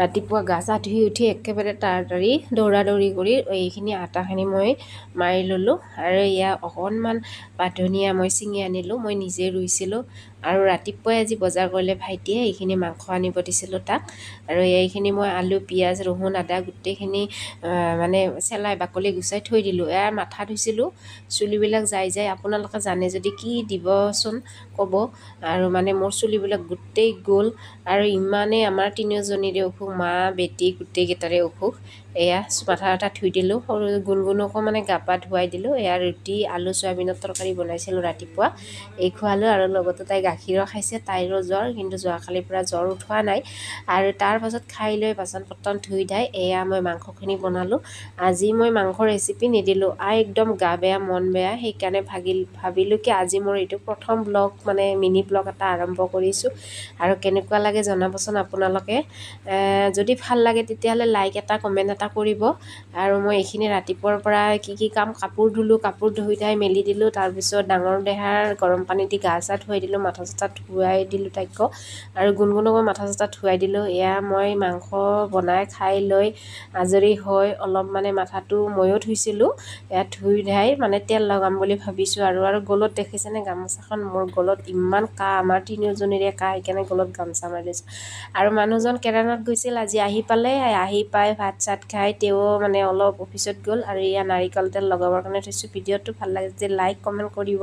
ৰাতিপুৱা গা চা ধুই উঠি একেবাৰে তাড়াতাড়ি দৌৰা দৌৰি কৰি এইখিনি আটাখিনি মই মাৰি ল'লোঁ আৰু এয়া অকণমান পাতনীয়া মই ছিঙি আনিলোঁ, মই নিজে ৰুইছিলোঁ। আৰু ৰাতিপুৱাই আজি বজাৰ কৰিলে ভাইটিয়ে, এইখিনি মাংস আনিব দিছিলোঁ তাক। আৰু এইখিনি মই আলু পিঁয়াজ ৰহুন আদা গোটেইখিনি মানে চেলাই বাকলি গুচাই থৈ দিলোঁ। এয়া মাথা ধুইছিলোঁ, চুলিবিলাক যাই আপোনালোকে জানে যদি কি দিবচোন ক'ব। আৰু মানে মোৰ চুলিবিলাক গোটেই গ'ল আৰু ইমানেই আমাৰ তিনিওজনীৰে অসুখ, মা বেটি গোটেইকেইটাৰে অসুখ। এয়া মাথা এটা ধুই দিলোঁ, সৰু গুণগুণকো মানে গা পা ধুৱাই দিলোঁ। এয়া ৰুটি আলু চয়াবিনৰ তৰকাৰী বনাইছিলোঁ ৰাতিপুৱা, এই খোৱালোঁ। আৰু লগতে তাই গাখীৰো খাইছে, তাইৰো জ্বৰ, কিন্তু যোৱাকালিৰ পৰা জ্বৰ উঠোৱা নাই। আৰু তাৰপাছত খাই লৈ বাচন বৰ্তন ধুই ধাই এয়া মই মাংসখিনি বনালোঁ। আজি মই মাংসৰ ৰেচিপি নিদিলোঁ, একদম গা বেয়া মন বেয়া, সেইকাৰণে ভাবিলোঁ কি আজি মোৰ এইটো প্ৰথম ব্লগ, মানে মিনি ব্লগ এটা আৰম্ভ কৰিছোঁ। আৰু কেনেকুৱা লাগে জনাবচোন আপোনালোকে। যদি ভাল লাগে তেতিয়াহ'লে লাইক এটা কমেণ্ট এটা কৰিব। আৰু মই এইখিনি ৰাতিপুৱাৰ পৰা কি কাম, কাপোৰ ধুলোঁ, কাপোৰ ধুই ধাই মেলি দিলোঁ। তাৰপিছত ডাঙৰ দেহাৰ গৰম পানী দি গা চা ধুৱাই দিলোঁ, মাথা চাথা ধুৱাই দিলোঁ তাইকো, আৰু গুণগুণকো মাথা চাথা ধুৱাই দিলোঁ। এয়া মই মাংস বনাই খাই লৈ আজৰি হৈ অলপ মানে মাথাটো ময়ো ধুইছিলোঁ। ইয়াত ধুই ধাই মানে তেল লগাম বুলি ভাবিছোঁ। আৰু গলত দেখিছেনে গামোচাখন, মোৰ গলত ইমান কাহ, আমাৰ তিনিওজনীৰে কাহ, সেইকাৰণে গলত গামোচা মাৰি লৈছোঁ। আৰু মানুহজন কেদাৰনাথ গৈছিল, আজি আহি পালে। আহি পাই ভাত চাত খাই তেওঁ মানে অলপ অফিচত গ'ল। আৰু এয়া নাৰিকল তেল লগাবৰ কাৰণে থৈছোঁ। ভিডিঅ'টো ভাল লাগে যদি লাইক কমেণ্ট কৰিব।